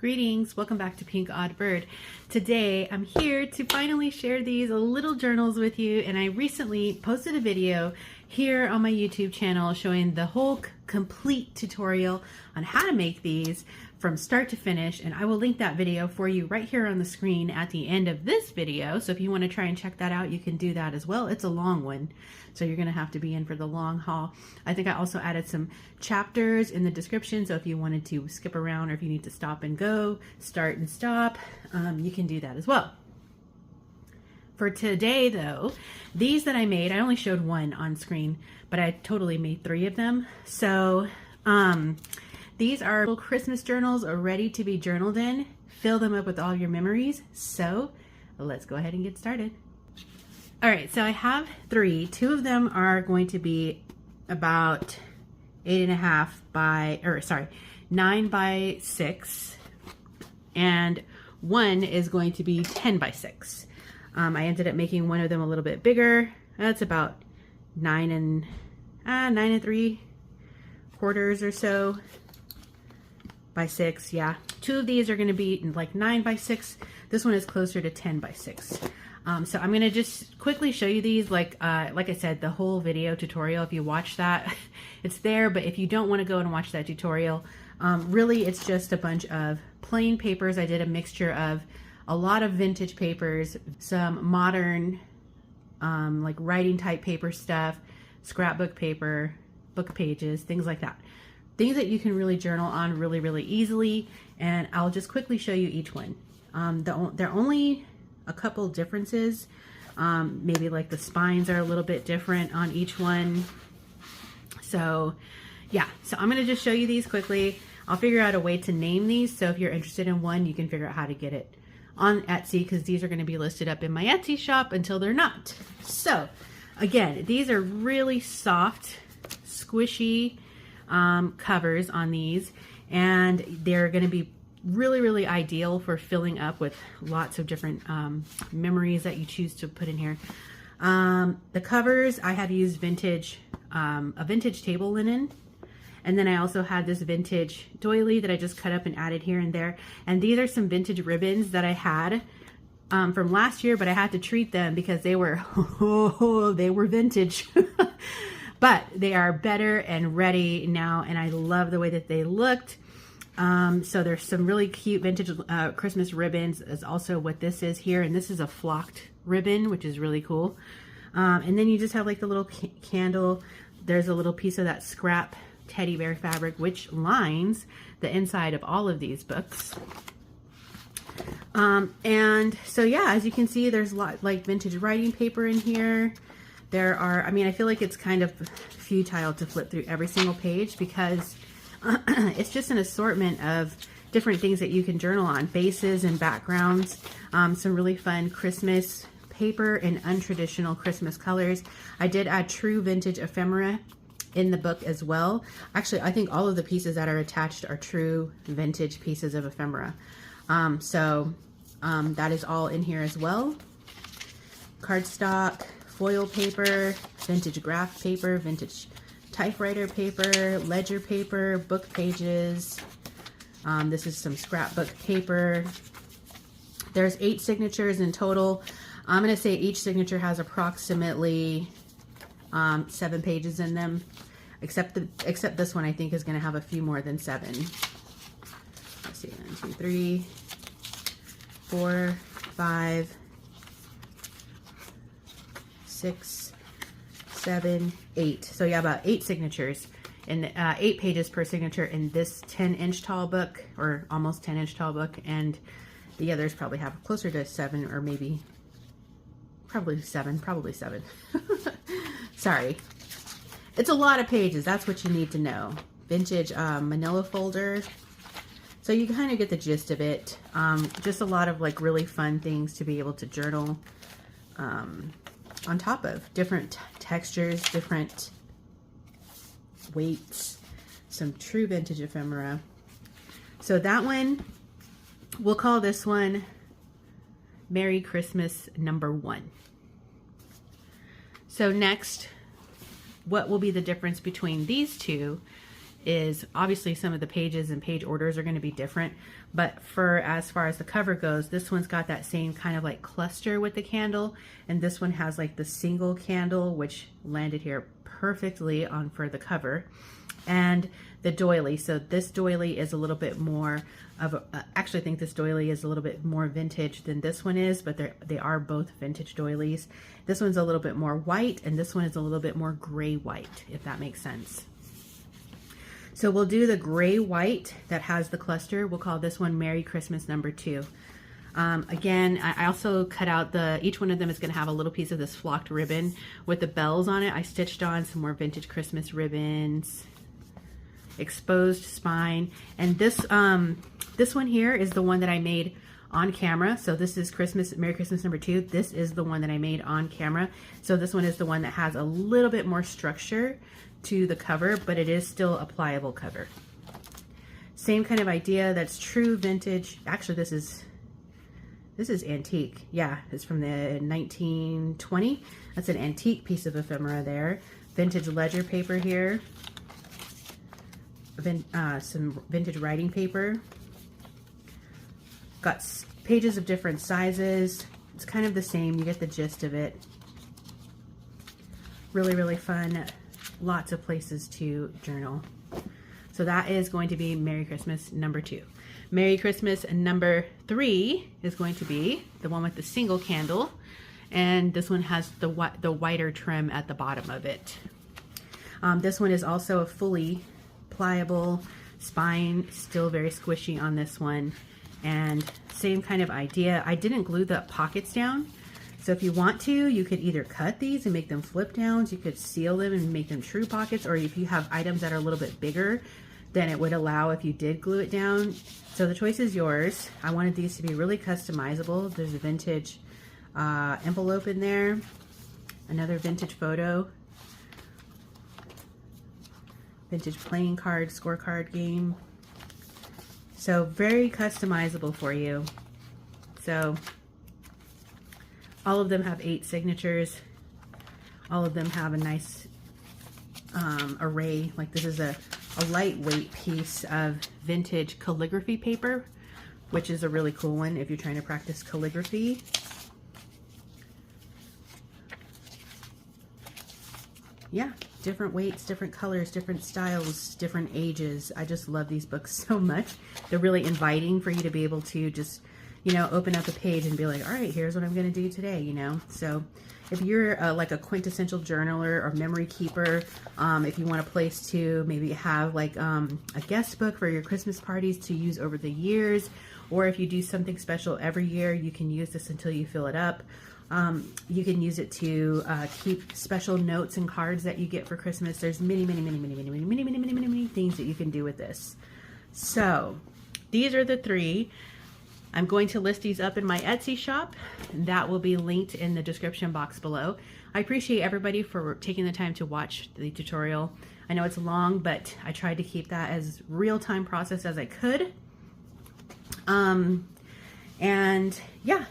Greetings, welcome back to PinkOddBird. Today I'm here to finally share these little journals with you, and I recently posted a video here on my YouTube channel showing the whole complete tutorial on how to make these from start to finish, and I will link that video for you right here on the screen at the end of this video. So if you want to try and check that out, you can do that as well. It's a long one, so you're going to have to be in for the long haul. I think I also added some chapters in the description, so if you wanted to skip around or if you need to stop and go, start and stop, you can do that as well. For today though, these that I made, I only showed one on screen, but I totally made 3 of them. So these are little Christmas journals ready to be journaled in. Fill them up with all your memories. So let's go ahead and get started. All right, so I have 3. 2 of them are going to be about 9 by 6, and one is going to be 10 by 6. I ended up making one of them a little bit bigger. That's about 9 3/4 or so by 6. Yeah, 2 of these are going to be like 9 by 6. This one is closer to 10 by 6. So I'm going to just quickly show you these, like I said, the whole video tutorial. If you watch that, it's there, but if you don't want to go and watch that tutorial, really it's just a bunch of plain papers. I did a mixture of a lot of vintage papers, some modern like writing type paper stuff, scrapbook paper, book pages, things like that. Things that you can really journal on really easily, and I'll just quickly show you each one. There are only a couple differences. Maybe like the spines are a little bit different on each one. So yeah, so I'm gonna just show you these quickly. I'll figure out a way to name these, so if you're interested in one, you can figure out how to get it on Etsy, because these are going to be listed up in my Etsy shop until they're not. So again, these are really soft, squishy covers on these, and they're going to be really ideal for filling up with lots of different memories that you choose to put in here. The covers, I have used a vintage table linen. And then I also had this vintage doily that I just cut up and added here and there. And these are some vintage ribbons that I had from last year, but I had to treat them because they were, they were vintage. But they are better and ready now, and I love the way that they looked. So there's some really cute vintage Christmas ribbons is also what this is here. And this is a flocked ribbon, which is really cool. And then you just have like the little candle. There's a little piece of that scrap teddy bear fabric, which lines the inside of all of these books. And so yeah, as you can see, there's a lot like vintage writing paper in here. There are, I mean, I feel like it's kind of futile to flip through every single page because it's just an assortment of different things that you can journal on, bases and backgrounds, some really fun Christmas paper in untraditional Christmas colors. I did add true vintage ephemera in the book as well. Actually, I think all of the pieces that are attached are true vintage pieces of ephemera. That is all in here as well. Cardstock, foil paper, vintage graph paper, vintage typewriter paper, ledger paper, book pages. This is some scrapbook paper. There's 8 signatures in total. I'm going to say each signature has approximately 7 pages in them, except this one I think is going to have a few more than 7. Let's see, 1, 2, 3, 4, 5, 6, 7, 8. So yeah, about 8 signatures and 8 pages per signature in this 10-inch tall book, or almost 10-inch tall book, and the others probably have closer to 7, or maybe probably 7. Sorry. It's a lot of pages. That's what you need to know. Vintage manila folder. So you kind of get the gist of it. Just a lot of like really fun things to be able to journal on top of. Different textures, different weights, some true vintage ephemera. So that one, we'll call this one Merry Christmas #1. So next, what will be the difference between these two is obviously some of the pages and page orders are going to be different, but for as far as the cover goes, this one's got that same kind of like cluster with the candle, and this one has like the single candle, which landed here perfectly on for the cover, and the doily. So this doily is a little bit more of a, actually I think this doily is a little bit more vintage than this one is, but they are both vintage doilies. This one's a little bit more white, and this one is a little bit more gray white, if that makes sense. So we'll do the gray white that has the cluster. We'll call this one Merry Christmas number 2. Again, I also cut out each one of them is going to have a little piece of this flocked ribbon with the bells on it. I stitched on some more vintage Christmas ribbons, exposed spine, and this one here is the one that I made on camera. So this is Merry Christmas number 2. This is the one that I made on camera. So this one is the one that has a little bit more structure to the cover, but it is still a pliable cover. Same kind of idea. That's true vintage. Actually, this is antique. Yeah, it's from the 1920. That's an antique piece of ephemera there. Vintage ledger paper here. Some vintage writing paper. Got pages of different sizes. It's kind of the same. You get the gist of it. Really, really fun. Lots of places to journal. So that is going to be Merry Christmas number 2. Merry Christmas number 3 is going to be the one with the single candle, and this one has the whiter trim at the bottom of it. This one is also a fully pliable spine, still very squishy on this one, and same kind of idea. I didn't glue the pockets down. So if you want to, you could either cut these and make them flip downs, you could seal them and make them true pockets, or if you have items that are a little bit bigger, then it would allow if you did glue it down. So the choice is yours. I wanted these to be really customizable. There's a vintage envelope in there, another vintage photo, vintage playing card, scorecard game. So very customizable for you. So all of them have 8 signatures. All of them have a nice array. Like this is a lightweight piece of vintage calligraphy paper, which is a really cool one if you're trying to practice calligraphy. Yeah, different weights, different colors, different styles, different ages. I just love these books so much. They're really inviting for you to be able to just, you know, open up a page and be like, all right, here's what I'm going to do today, you know. So if you're like a quintessential journaler or memory keeper, if you want a place to maybe have like a guest book for your Christmas parties to use over the years, or if you do something special every year, you can use this until you fill it up. You can use it to keep special notes and cards that you get for Christmas. There's many things that you can do with this. So these are the 3. I'm going to list these up in my Etsy shop. That will be linked in the description box below. I appreciate everybody for taking the time to watch the tutorial. I know it's long, but I tried to keep that as real-time process as I could. And yeah,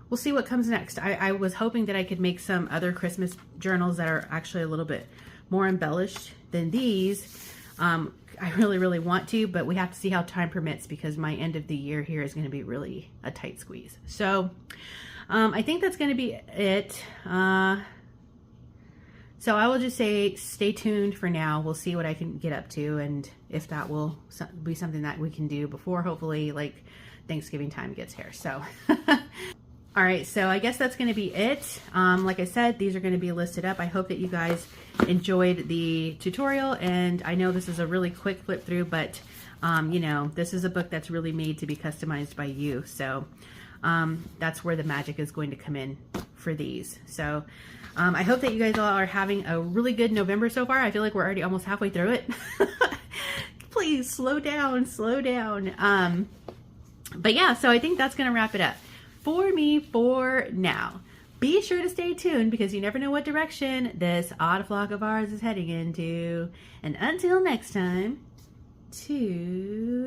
we'll see what comes next. I was hoping that I could make some other Christmas journals that are actually a little bit more embellished than these. I really want to, but we have to see how time permits because my end of the year here is going to be really a tight squeeze. So I think that's going to be it. So I will just say stay tuned for now. We'll see what I can get up to and if that will be something that we can do before hopefully like Thanksgiving time gets here. So all right, so I guess that's going to be it. Like I said, these are going to be listed up. I hope that you guys enjoyed the tutorial, and I know this is a really quick flip through, but you know, this is a book that's really made to be customized by you. So that's where the magic is going to come in for these. So I hope that you guys all are having a really good November so far. I feel like we're already almost halfway through it. Please slow down, slow down. But yeah, so I think that's going to wrap it up for me for now. Be sure to stay tuned because you never know what direction this odd flock of ours is heading into. And until next time, toodaloo.